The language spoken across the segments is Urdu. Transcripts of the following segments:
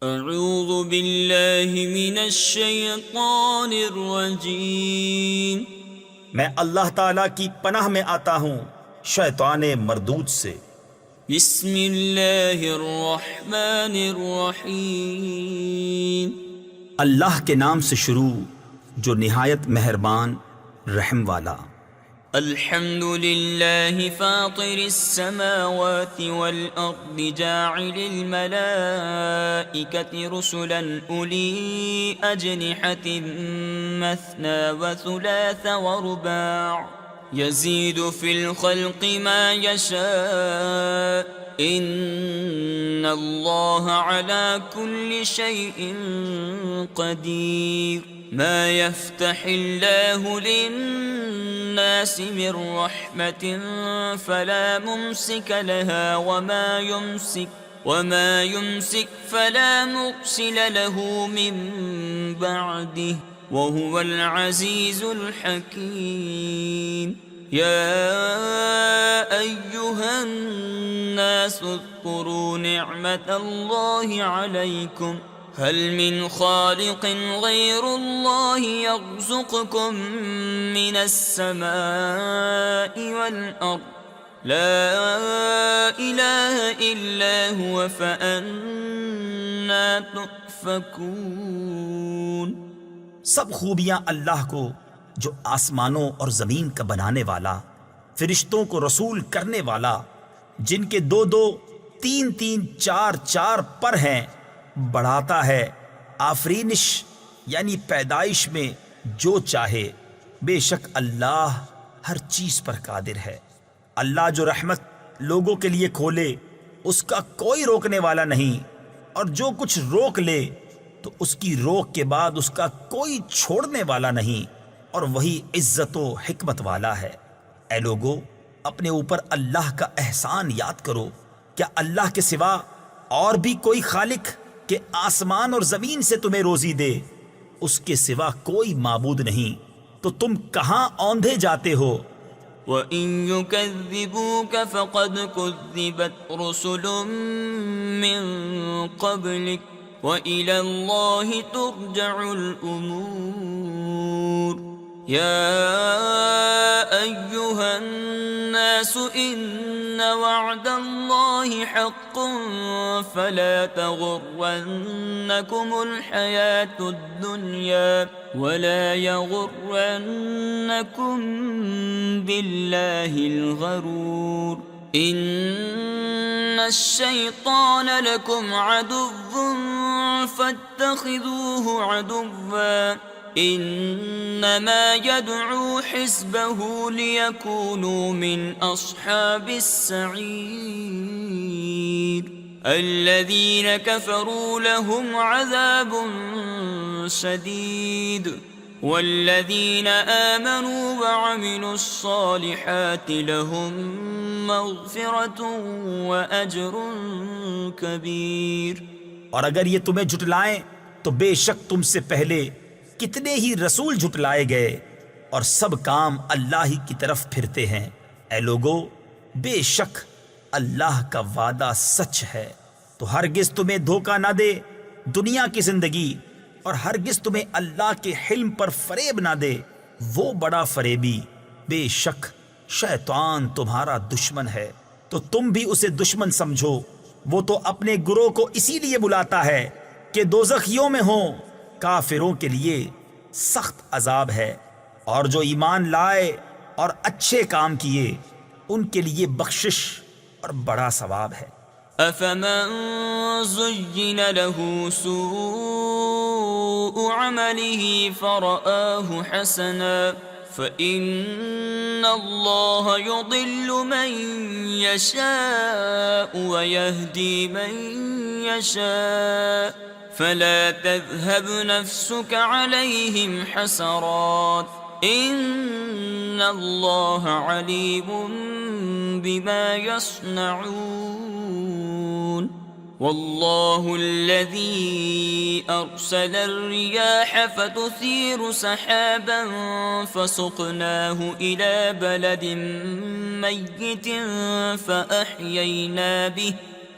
اعوذ باللہ من الشیطان الرجیم۔ میں اللہ تعالیٰ کی پناہ میں آتا ہوں شیطان مردود سے۔ بسم اللہ الرحمن الرحیم۔ اللہ کے نام سے شروع جو نہایت مہربان رحم والا۔ الحمد للہ فاطر السماوات والارض جاعل الملائکۃ رسلا اولی اجنحۃ مثنى وثلاث ورباع يزيد في الخلق ما يشاء ان اللہ على كل شيء قدیر۔ ما يفتح الله للناس من رحمة فلا ممسك لها وما يمسك فلا مرسل له من بعده وهو العزيز الحكيم۔ يا أيها الناس اذكروا نعمة الله عليكم هل من خالق غير الله يرزقكم من السماء والأرض لا إله إلا هو فأنا تؤفكون۔ سب خوبیاں اللہ کو جو آسمانوں اور زمین کا بنانے والا، فرشتوں کو رسول کرنے والا، جن کے دو دو تین تین چار چار پر ہیں، بڑھاتا ہے آفرینش یعنی پیدائش میں جو چاہے۔ بے شک اللہ ہر چیز پر قادر ہے۔ اللہ جو رحمت لوگوں کے لیے کھولے اس کا کوئی روکنے والا نہیں، اور جو کچھ روک لے تو اس کی روک کے بعد اس کا کوئی چھوڑنے والا نہیں، اور وہی عزت و حکمت والا ہے۔ اے لوگو، اپنے اوپر اللہ کا احسان یاد کرو۔ کیا اللہ کے سوا اور بھی کوئی خالق کہ آسمان اور زمین سے تمہیں روزی دے؟ اس کے سوا کوئی معبود نہیں، تو تم کہاں اوندھے جاتے ہو؟ وَإِن يُكَذِّبُوكَ فَقَدْ كُذِّبَتْ رُسُلٌ مِّن قَبْلِكَ وَإِلَى اللَّهِ تُرْجَعُ الْأُمُورُ۔ يَا أَيُّهَا النَّاسُ إِنَّ وَعْدَ اللَّهِ حَقٌّ فَلَا تَغُرَّنَّكُمُ الْحَيَاةُ الدُّنْيَا وَلَا يَغُرَّنَّكُم بِاللَّهِ الْغَرُورُ۔ إِنَّ الشَّيْطَانَ لَكُمْ عَدُوٌّ فَاتَّخِذُوهُ عَدُوًّا إِنَّمَا يَدْعُو حِزْبَهُ لِيَكُونُوا مِنْ أَصْحَابِ السَّعِيرِ۔ الَّذِينَ كَفَرُوا لَهُمْ عَذَابٌ شَدِيدٌ وَالَّذِينَ آمَنُوا وَعَمِلُوا الصَّالِحَاتِ لَهُم مَّغْفِرَةٌ وَأَجْرٌ كَبِيرٌ۔ اور اگر یہ تمہیں جھٹلائیں تو بے شک تم سے پہلے کتنے ہی رسول جھٹلائے گئے، اور سب کام اللہ ہی کی طرف پھرتے ہیں۔ اے لوگو، بے شک اللہ کا وعدہ سچ ہے، تو ہرگز تمہیں دھوکہ نہ دے دنیا کی زندگی، اور ہرگز تمہیں اللہ کے حلم پر فریب نہ دے وہ بڑا فریبی۔ بے شک شیطان تمہارا دشمن ہے، تو تم بھی اسے دشمن سمجھو۔ وہ تو اپنے گروہ کو اسی لیے بلاتا ہے کہ دوزخیوں میں ہوں۔ کافروں کے لیے سخت عذاب ہے، اور جو ایمان لائے اور اچھے کام کیے ان کے لیے بخشش اور بڑا ثواب ہے۔ أَفَمَن زُيِّنَ لَهُ سُوءُ عَمَلِهِ فَرَآهُ حَسَنًا فَإِنَّ اللَّهَ يُضِلُّ مَن يَشَاءُ وَيَهْدِي مَن يَشَاءُ فَلَا تَذْهَبْ نَفْسُكَ عَلَيْهِمْ حَسَرَاتٍ إِنَّ اللَّهَ عَلِيمٌ بِمَا يَصْنَعُونَ۔ وَاللَّهُ الَّذِي أَرْسَلَ الرِّيَاحَ فَتُثِيرُ سَحَابًا فَسُقْنَاهُ إِلَى بَلَدٍ مَّيِّتٍ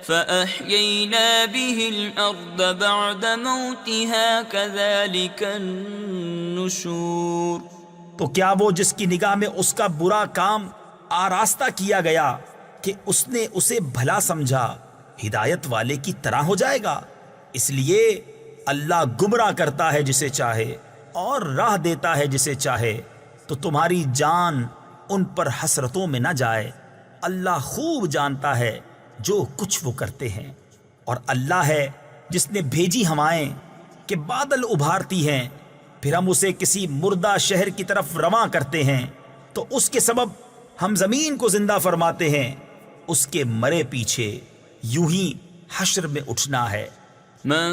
فأحيينا به الأرض بعد موتها كذلك النشور. تو کیا وہ جس کی نگاہ میں اس کا برا کام آراستہ کیا گیا کہ اس نے اسے بھلا سمجھا ہدایت والے کی طرح ہو جائے گا؟ اس لیے اللہ گمراہ کرتا ہے جسے چاہے اور راہ دیتا ہے جسے چاہے. تو تمہاری جان ان پر حسرتوں میں نہ جائے. اللہ خوب جانتا ہے جو کچھ وہ کرتے ہیں. اور اللہ ہے جس نے بھیجی ہوائیں کہ بادل ابھارتی ہیں، پھر ہم اسے کسی مردہ شہر کی طرف رواں کرتے ہیں تو اس کے سبب ہم زمین کو زندہ فرماتے ہیں. اس کے مرے پیچھے یوں ہی حشر میں اٹھنا ہے. من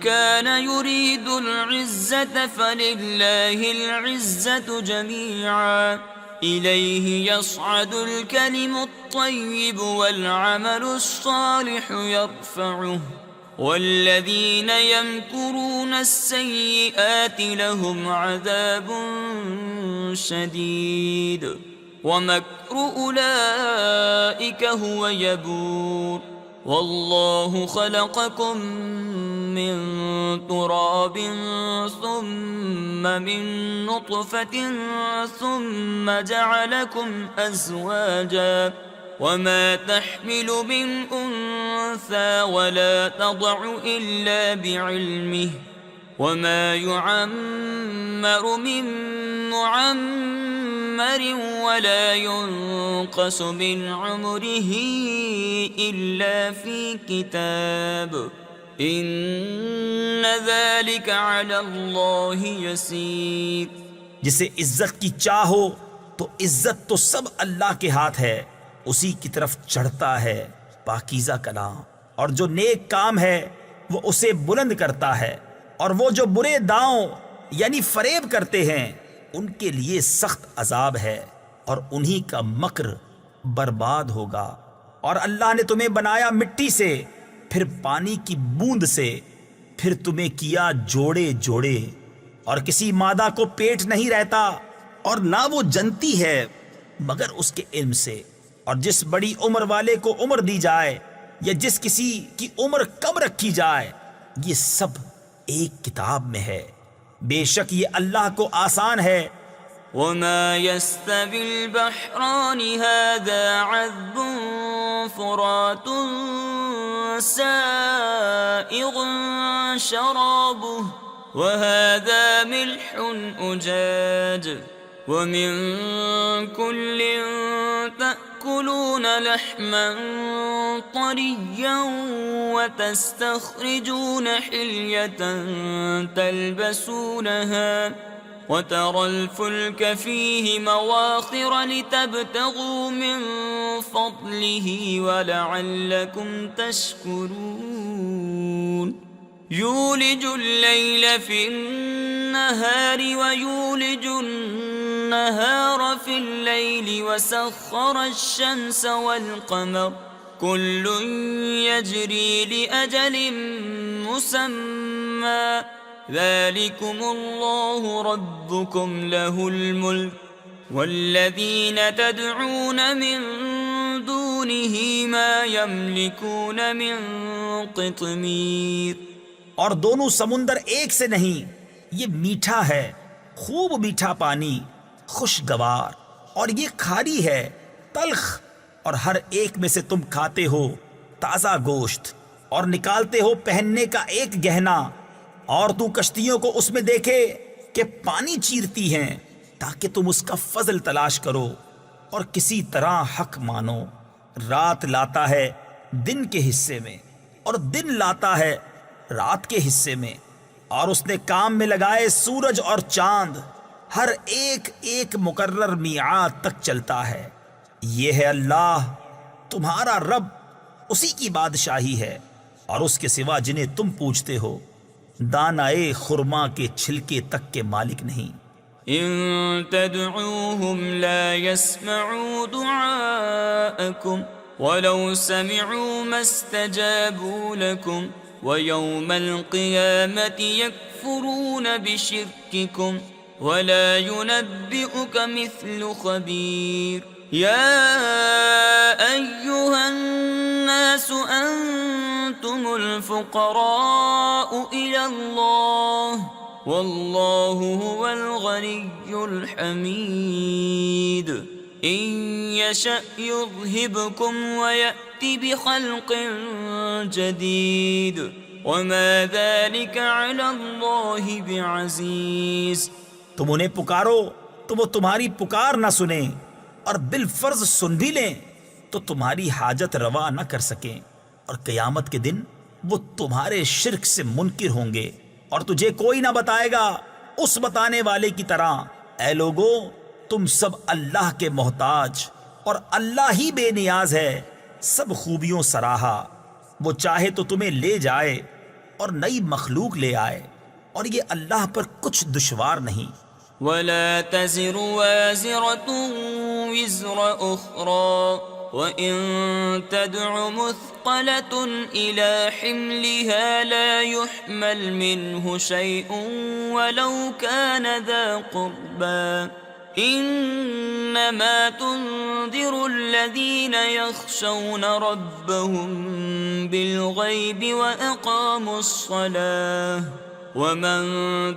كان يريد العزة فلله العزة جميعا إليه يصعد الكلم الطيب والعمل الصالح يرفعه والذين يمكرون السيئات لهم عذاب شديد ومكر أولئك هو يبور. والله خلقكم من تراب ثم من نطفة ثم جعلكم أزواجا وما تحمل من أنثى ولا تضع إلا بعلمه وما يعمر من معمر ولا ينقص من عمره إلا في كتاب إن ذلك على الله يسير. جسے عزت کی چاہو تو عزت تو سب اللہ کے ہاتھ ہے، اسی کی طرف چڑھتا ہے پاکیزہ کلام. اور جو نیک کام ہے وہ اسے بلند کرتا ہے، اور وہ جو برے داؤں یعنی فریب کرتے ہیں ان کے لیے سخت عذاب ہے، اور انہی کا مکر برباد ہوگا. اور اللہ نے تمہیں بنایا مٹی سے، پھر پانی کی بوند سے، پھر تمہیں کیا جوڑے جوڑے، اور کسی مادہ کو پیٹ نہیں رہتا اور نہ وہ جنتی ہے مگر اس کے علم سے. اور جس بڑی عمر والے کو عمر دی جائے یا جس کسی کی عمر کم رکھی جائے، یہ سب ایک کتاب میں ہے. بے شک یہ اللہ کو آسان ہے. وما يستوي البحران هذا عذب فرات سائغ شرابه وهذا ملح أجاج ومن كل تأكلون لحما طريا وتستخرجون حلية تلبسونها وترى الفلك فيه مواخر لتبتغوا من فضله ولعلكم تشكرون. يولج الليل في النهار ويولج النهار في الليل وسخر الشمس والقمر كل يجري لأجل مسمى ذلكم الله ربكم له الملك والذين تدعون من دونه ما يملكون من قطمير. اور دونوں سمندر ایک سے نہیں، یہ میٹھا ہے، خوب میٹھا پانی، خوشگوار، اور یہ کھاری ہے، تلخ. اور ہر ایک میں سے تم کھاتے ہو تازہ گوشت اور نکالتے ہو پہننے کا ایک گہنا. اور تو کشتیوں کو اس میں دیکھے کہ پانی چیرتی ہیں تاکہ تم اس کا فضل تلاش کرو اور کسی طرح حق مانو. رات لاتا ہے دن کے حصے میں اور دن لاتا ہے رات کے حصے میں، اور اس نے کام میں لگائے سورج اور چاند، ہر ایک ایک مقرر میعاد تک چلتا ہے. یہ ہے اللہ تمہارا رب، اسی کی بادشاہی ہے، اور اس کے سوا جنہیں تم پوجتے ہو دانائے خرما کے چھلکے تک کے مالک نہیں. ان تدعوهم لا يسمعوا دعاءكم ولو سمعوا ما استجابوا لكم ويوم القيامة يكفرون بشرككم ولا ينبئك مثل خبير. يا أيها الناس الناس أنتم الفقراء إلى الله والله هو الغني الحميد إن يشأ يذهبكم ويأتي بخلق جديد وما ذلك على الله بعزيز. تم انہیں پکارو تو وہ تمہاری پکار نہ سنیں، اور بالفرض سن بھی لیں تو تمہاری حاجت روا نہ کر سکیں، اور قیامت کے دن وہ تمہارے شرک سے منکر ہوں گے، اور تجھے کوئی نہ بتائے گا اس بتانے والے کی طرح. اے لوگو، تم سب اللہ کے محتاج، اور اللہ ہی بے نیاز ہے، سب خوبیوں سراہا. وہ چاہے تو تمہیں لے جائے اور نئی مخلوق لے آئے، اور یہ اللہ پر کچھ دشوار نہیں. ولا تزر وازرة وزر أخرى وإن تدع مثقلة إلى حملها لا يحمل منه شيء ولو كان ذا قربى إنما تنذر الذين يخشون ربهم بالغيب وأقاموا الصلاة ومن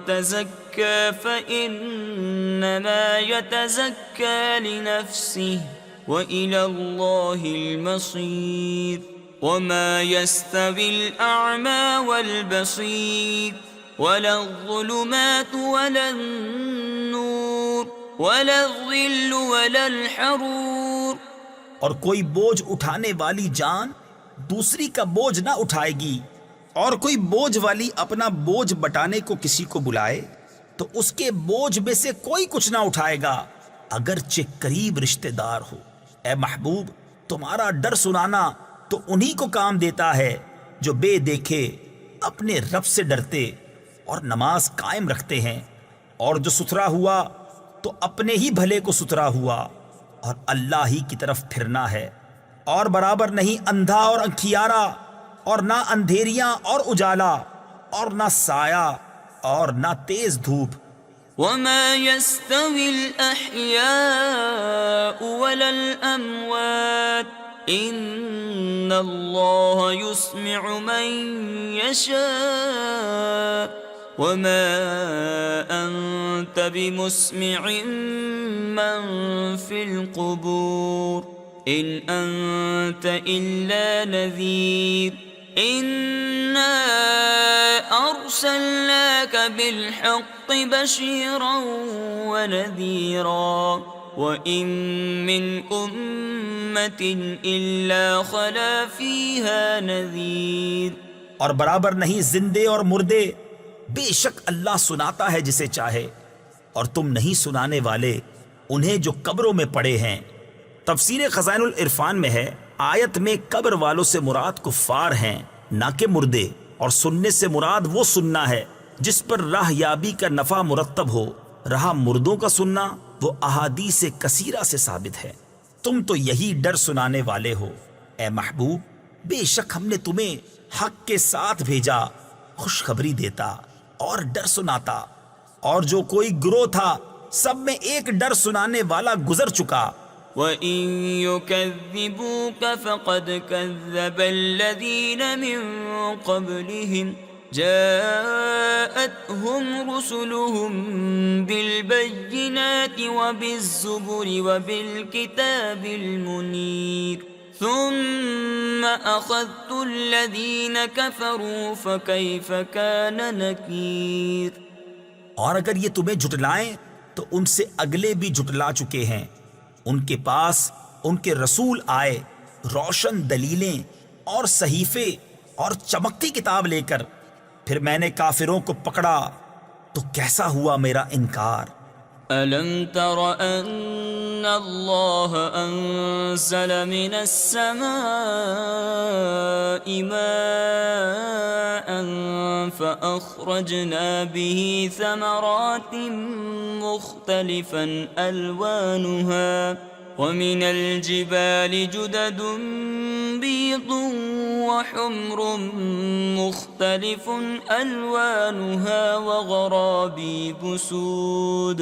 تزكى فإنما يتزكى لنفسه وإلى الله المصير. وما يستوي الأعمى والبصير ولا الظلمات ولا النور ولا الظل ولا الحرور. اور کوئی بوجھ اٹھانے والی جان دوسری کا بوجھ نہ اٹھائے گی، اور کوئی بوجھ والی اپنا بوجھ بٹانے کو کسی کو بلائے تو اس کے بوجھ میں سے کوئی کچھ نہ اٹھائے گا اگرچہ قریب رشتہ دار ہو. اے محبوب، تمہارا ڈر سنانا تو انہی کو کام دیتا ہے جو بے دیکھے اپنے رب سے ڈرتے اور نماز قائم رکھتے ہیں، اور جو ستھرا ہوا تو اپنے ہی بھلے کو ستھرا ہوا، اور اللہ ہی کی طرف پھرنا ہے. اور برابر نہیں اندھا اور انکھیارا، اور نہ اندھیریاں اور اجالا، اور نہ سایہ اور نہ تیز دھوپ. وما يستوي الأحياء ولا الأموات إن الله يسمع من يشاء وما أنت بمسمع من في القبور إن أنت إلا نذير إنا أرسلناك بالحق بشيرا ونذيرا وإن من أمة إلا خلا فيها نذير. اور برابر نہیں زندے اور مردے، بے شک اللہ سناتا ہے جسے چاہے، اور تم نہیں سنانے والے انہیں جو قبروں میں پڑے ہیں. تفسیر خزائن العرفان میں ہے، آیت میں قبر والوں سے مراد کفار ہیں نہ کہ مردے، اور سننے سے مراد وہ سننا ہے جس پر راہ یابی کا نفع مرتب ہو. رہا مردوں کا سننا، وہ احادیث کثیرہ سے ثابت ہے. تم تو یہی ڈر سنانے والے ہو. اے محبوب، بے شک ہم نے تمہیں حق کے ساتھ بھیجا، خوشخبری دیتا اور ڈر سناتا. اور جو کوئی گروہ تھا سب میں ایک ڈر سنانے والا گزر چکا. وَإِن يُكَذِّبُوكَ فَقَدْ كَذَّبَ الَّذِينَ مِن قَبْلِهِمْ جَاءَتْهُمْ رُسُلُهُم بِالْبَيِّنَاتِ وَبِالزُّبُرِ وَبِالْكِتَابِ الْمُنِيرِ ثُمَّ أَخَذْتُ الَّذِينَ كَفَرُوا فَكَيْفَ كَانَ نَكِيرِ. اور اگر یہ تمہیں جھٹلائیں تو ان سے اگلے بھی جھٹلا چکے ہیں. ان کے پاس ان کے رسول آئے روشن دلیلیں اور صحیفے اور چمکتی کتاب لے کر، پھر میں نے کافروں کو پکڑا تو کیسا ہوا میرا انکار. أَلَمْ تَرَ أَنَّ اللَّهَ أَنزَلَ مِنَ السَّمَاءِ مَاءً فَأَخْرَجْنَا بِهِ ثَمَرَاتٍ مُخْتَلِفًا أَلْوَانُهَا وَمِنَ الْجِبَالِ جُدَدٌ بِيضٌ وَحُمْرٌ مُخْتَلِفٌ أَلْوَانُهَا وَغَرَابِيبُ سُودٌ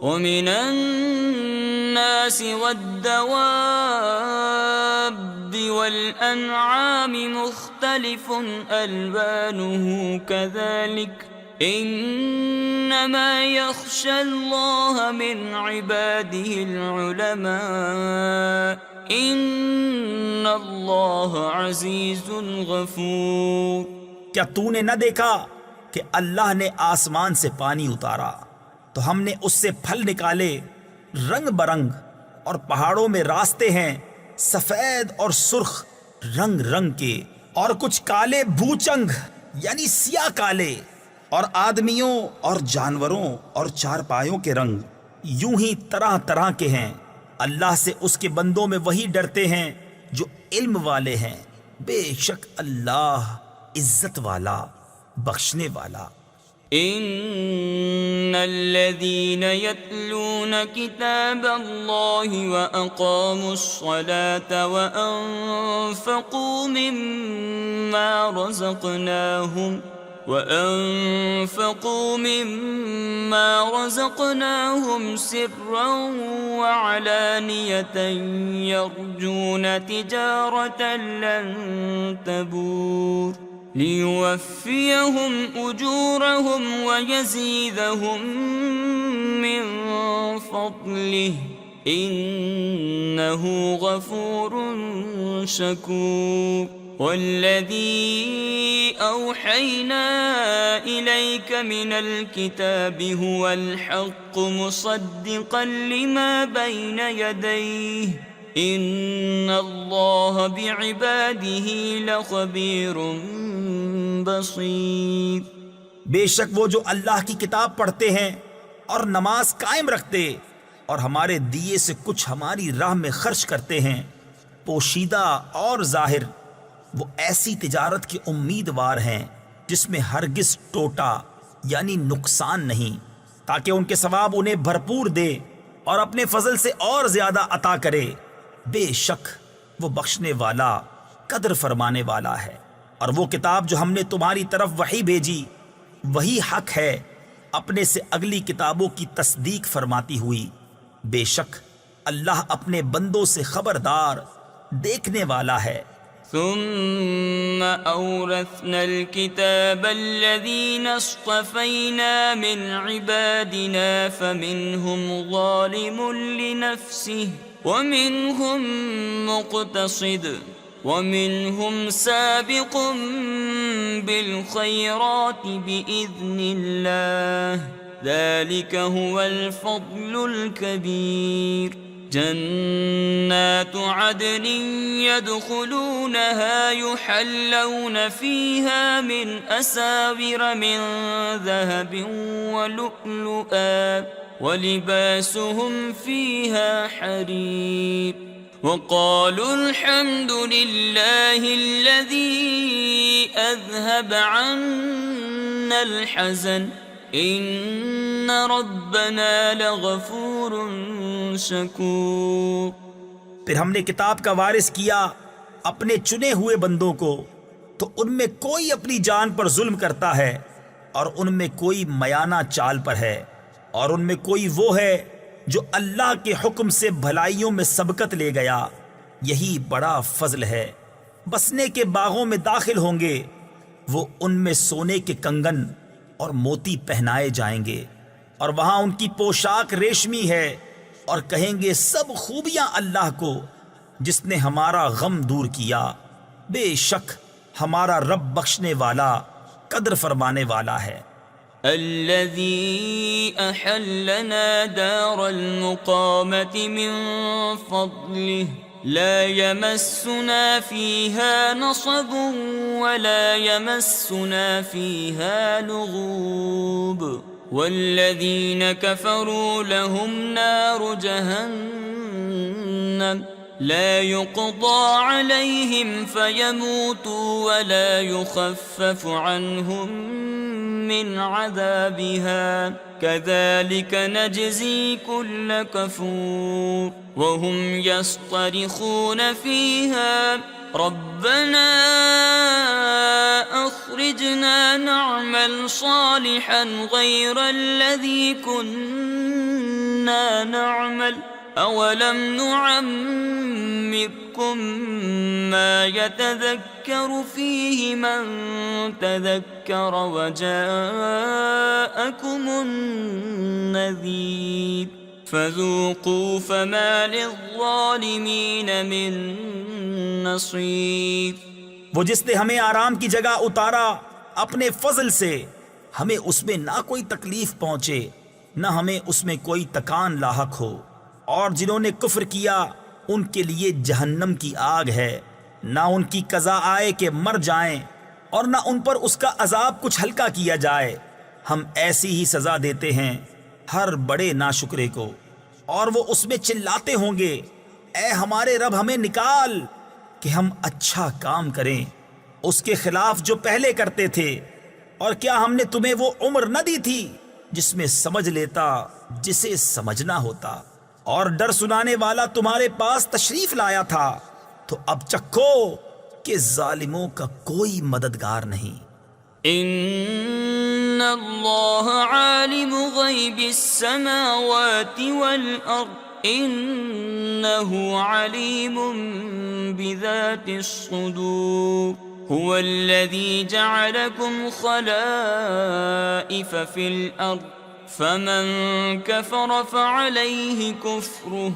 وَمِنَ النَّاسِ وَالدَّوَابِّ والأنعام مختلف ألوانه كذلك إنما يخشى الله من عباده العلماء إن الله عزيز غفور۔ کیا تو نے نہ دیکھا کہ اللہ نے آسمان سے پانی اتارا تو ہم نے اس سے پھل نکالے رنگ برنگ، اور پہاڑوں میں راستے ہیں سفید اور سرخ رنگ رنگ کے، اور کچھ کالے بھوچنگ یعنی سیاہ کالے، اور آدمیوں اور جانوروں اور چارپایوں کے رنگ یوں ہی طرح طرح کے ہیں۔ اللہ سے اس کے بندوں میں وہی ڈرتے ہیں جو علم والے ہیں، بے شک اللہ عزت والا بخشنے والا۔ ان الذين يتلون كتاب الله واقاموا الصلاة وأنفقوا مما رزقناهم سرا وعلانية يرجون تجارة لن تبور ليوفيهم أجورهم ويزيدهم من فضله إنه غفور شكور۔ والذي أوحينا إليك من الكتاب هو الحق مصدقا لما بين يديه إن الله بعباده لخبير بصير۔ بے شک وہ جو اللہ کی کتاب پڑھتے ہیں اور نماز قائم رکھتے اور ہمارے دیے سے کچھ ہماری راہ میں خرچ کرتے ہیں، پوشیدہ اور ظاہر، وہ ایسی تجارت کے امیدوار ہیں جس میں ہرگز ٹوٹا یعنی نقصان نہیں، تاکہ ان کے ثواب انہیں بھرپور دے اور اپنے فضل سے اور زیادہ عطا کرے۔ بے شک وہ بخشنے والا قدر فرمانے والا ہے۔ اور وہ کتاب جو ہم نے تمہاری طرف وحی بھیجی وہی حق ہے، اپنے سے اگلی کتابوں کی تصدیق فرماتی ہوئی۔ بے شک اللہ اپنے بندوں سے خبردار دیکھنے والا ہے۔ ثم أورثنا الكتاب الذين اصطفينا من عبادنا فمنهم ظالم لنفسه ومنهم مقتصد ومنهم سابق بالخيرات بإذن الله ذلك هو الفضل الكبير۔ جنات عدن يدخلونها يحلون فيها من أساور من ذهب ولؤلؤا ولباسهم فيها حرير وقالوا الحمد لله الذي أذهب عنا الحزن ان ربنا لغفور شکور۔ پھر ہم نے کتاب کا وارث کیا اپنے چنے ہوئے بندوں کو، تو ان میں کوئی اپنی جان پر ظلم کرتا ہے اور ان میں کوئی میانہ چال پر ہے، اور ان میں کوئی وہ ہے جو اللہ کے حکم سے بھلائیوں میں سبقت لے گیا، یہی بڑا فضل ہے۔ بسنے کے باغوں میں داخل ہوں گے، وہ ان میں سونے کے کنگن اور موتی پہنائے جائیں گے، اور وہاں ان کی پوشاک ریشمی ہے، اور کہیں گے سب خوبیاں اللہ کو جس نے ہمارا غم دور کیا۔ بے شک ہمارا رب بخشنے والا قدر فرمانے والا ہے۔ الذي أحلنا دار المقامة من فضله لا يمسنا فيها نصب ولا يمسنا فيها لغوب والذين كفروا لهم نار جهنم لا يقضى عليهم فيموتوا ولا يخفف عنهم من عذابها كذلك نجزي كل كفور وهم يصطرخون فيها ربنا أخرجنا نعمل صالحا غير الذي كنا نعمل أولم نعمركم ما يتذكر فيه من تذكر وجاءكم النذير فذوقوا فما للظالمين من نصير۔ وہ جس نے ہمیں آرام کی جگہ اتارا اپنے فضل سے، ہمیں اس میں نہ کوئی تکلیف پہنچے نہ ہمیں اس میں کوئی تکان لاحق ہو، اور جنہوں نے کفر کیا ان کے لیے جہنم کی آگ ہے، نہ ان کی قضا آئے کہ مر جائیں اور نہ ان پر اس کا عذاب کچھ ہلکا کیا جائے۔ ہم ایسی ہی سزا دیتے ہیں ہر بڑے ناشکرے کو، اور وہ اس میں چلاتے ہوں گے، اے ہمارے رب ہمیں نکال کہ ہم اچھا کام کریں اس کے خلاف جو پہلے کرتے تھے، اور کیا ہم نے تمہیں وہ عمر نہ دی تھی جس میں سمجھ لیتا جسے سمجھنا ہوتا، اور ڈر سنانے والا تمہارے پاس تشریف لایا تھا، تو اب چکھو کہ ظالموں کا کوئی مددگار نہیں۔ ان اللہ عالم غیب السماوات والارض انہ علیم بذات الصدور هو الذي جعلكم خلائف في الارض فمن كفر فعليه كفره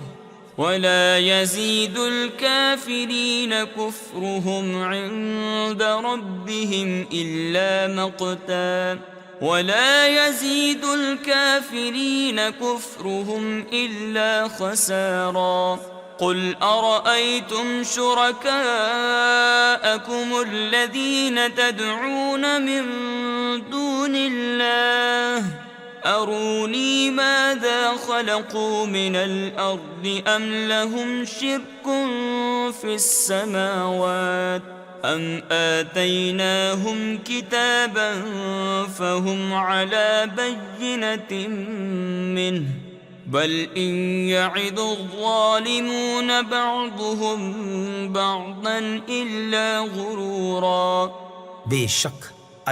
ولا يزيد الكافرين كفرهم عند ربهم إلا مقتا ولا يزيد الكافرين كفرهم إلا خسارا قل أرأيتم شركاءكم الذين تدعون من دون الله أروني ماذا خلقوا من الأرض أم لهم شرك في السماوات أم آتيناهم كتابا فهم على بينة منه بل إن يعد الظالمون بعضهم بعضا إلا غرورا۔ بے شک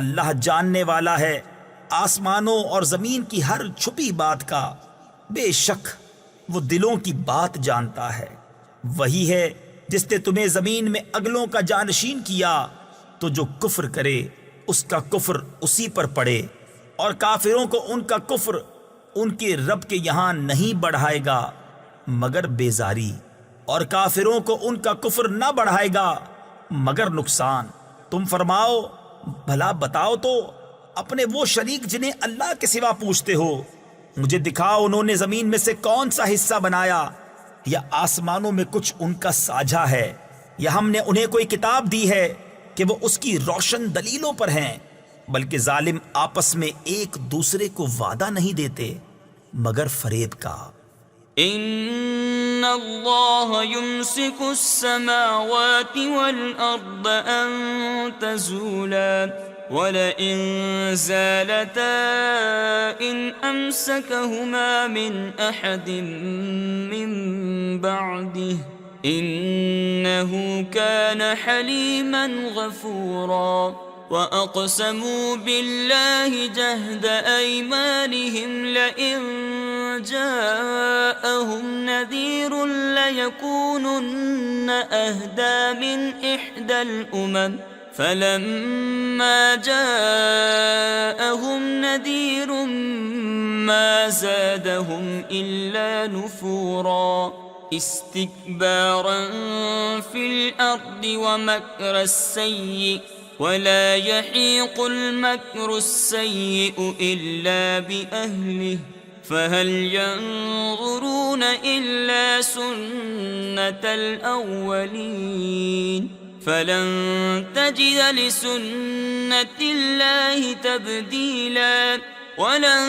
اللہ جاننے والا ہے آسمانوں اور زمین کی ہر چھپی بات کا، بے شک وہ دلوں کی بات جانتا ہے۔ وہی ہے جس نے تمہیں زمین میں اگلوں کا جانشین کیا، تو جو کفر کرے اس کا کفر اسی پر پڑے، اور کافروں کو ان کا کفر ان کے رب کے یہاں نہیں بڑھائے گا مگر بیزاری، اور کافروں کو ان کا کفر نہ بڑھائے گا مگر نقصان۔ تم فرماؤ بھلا بتاؤ تو اپنے وہ شریک جنہیں اللہ کے سوا پوچھتے ہو، مجھے دکھاؤ انہوں نے زمین میں سے کون سا حصہ بنایا، یا آسمانوں میں کچھ ان کا ساجھا ہے، یا ہم نے انہیں کوئی کتاب دی ہے کہ وہ اس کی روشن دلیلوں پر ہیں، بلکہ ظالم آپس میں ایک دوسرے کو وعدہ نہیں دیتے مگر فریب کا۔ ان اللہ یمسک السماوات والارض ان تزولا وَلَئِن زَالَتَا إِنْ أَمْسَكَهُمَا مِنْ أَحَدٍ مِّن بَعْدِهِ إِنَّهُ كَانَ حَلِيمًا غَفُورًا وَأَقْسَمُوا بِاللَّهِ جَهْدَ أَيْمَانِهِمْ لَئِن جَاءَهُمْ نَذِيرٌ لَيَكُونُنَّ أَهْدَى مِنْ إِحْدَى الْأُمَمِ فلما جاءهم نذير ما زادهم إلا نفورا استكبارا في الأرض ومكر السيء ولا يحيق المكر السيء إلا بأهله فهل ينظرون إلا سنة الأولين فلن تجد لسنة الله تبديلا ولن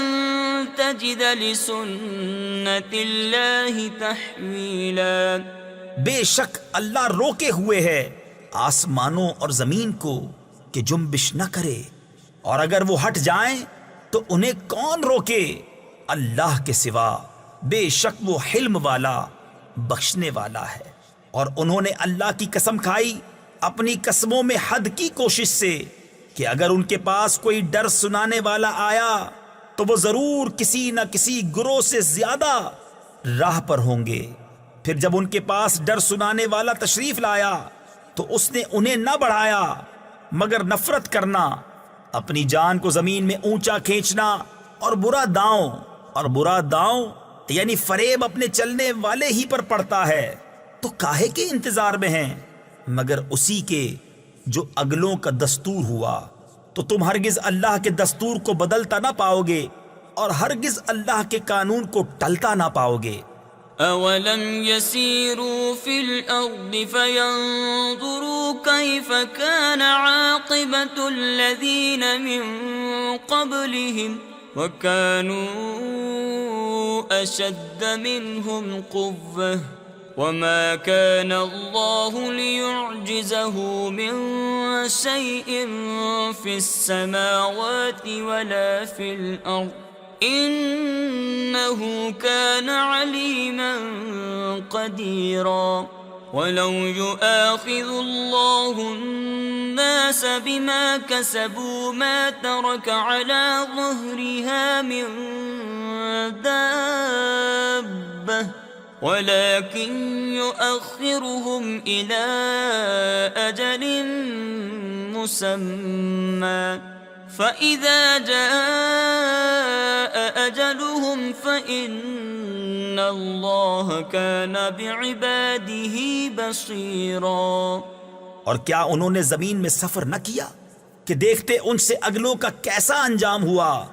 تجد لسنة الله تحويلا۔ بے شک اللہ روکے ہوئے ہے آسمانوں اور زمین کو کہ جنبش نہ کرے، اور اگر وہ ہٹ جائیں تو انہیں کون روکے اللہ کے سوا۔ بے شک وہ حلم والا بخشنے والا ہے۔ اور انہوں نے اللہ کی قسم کھائی اپنی قسموں میں حد کی کوشش سے کہ اگر ان کے پاس کوئی ڈر سنانے والا آیا تو وہ ضرور کسی نہ کسی گروہ سے زیادہ راہ پر ہوں گے۔ پھر جب ان کے پاس ڈر سنانے والا تشریف لایا تو اس نے انہیں نہ بڑھایا مگر نفرت کرنا، اپنی جان کو زمین میں اونچا کھینچنا، اور برا داؤں یعنی فریب اپنے چلنے والے ہی پر پڑتا ہے۔ تو کاہے کے انتظار میں ہیں؟ مگر اسی کے جو اگلوں کا دستور ہوا۔ تو تم ہرگز اللہ کے دستور کو بدلتا نہ پاؤ گے اور ہرگز اللہ کے قانون کو ٹلتا نہ پاؤ گے۔ أَوَلَمْ يَسِيرُوا فِي الْأَرْضِ فَيَنْظُرُوا كَيْفَ كَانَ عَاقِبَةُ الَّذِينَ مِنْ قَبْلِهِمْ وَكَانُوا أَشَدَّ مِنْهُمْ قُوَّةً وَمَا كَانَ اللَّهُ لِيُعْجِزَهُ مِنْ شَيْءٍ فِي السَّمَاوَاتِ وَلَا فِي الْأَرْضِ إِنَّهُ كَانَ عَلِيمًا قَدِيرًا وَلَوْ يُؤَاخِذُ اللَّهُ النَّاسَ بِمَا كَسَبُوا مَا تَرَكَ عَلَى ظَهْرِهَا مِن دَابَّةٍ وَلَكِنْ يُؤَخِّرُهُمْ إِلَى أَجَلٍ مُّسَمًّى فَإِذَا جَاءَ أَجَلُهُمْ فَإِنَّ اللَّهَ كَانَ بِعِبَادِهِ بَصِيرًا۔ اور کیا انہوں نے زمین میں سفر نہ کیا کہ دیکھتے ان سے اگلوں کا کیسا انجام ہوا،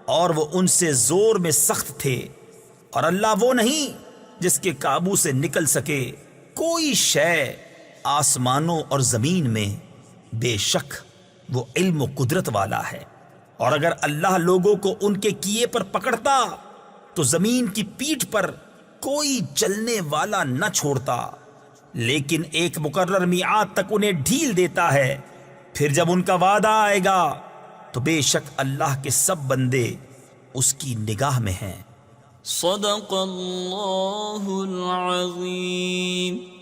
اور وہ ان سے زور میں سخت تھے، اور اللہ وہ نہیں جس کے قابو سے نکل سکے کوئی شے آسمانوں اور زمین میں، بے شک وہ علم و قدرت والا ہے۔ اور اگر اللہ لوگوں کو ان کے کیے پر پکڑتا تو زمین کی پیٹھ پر کوئی چلنے والا نہ چھوڑتا، لیکن ایک مقرر میعاد تک انہیں ڈھیل دیتا ہے، پھر جب ان کا وعدہ آئے گا تو بے شک اللہ کے سب بندے اس کی نگاہ میں ہیں۔ صدق اللہ العظیم۔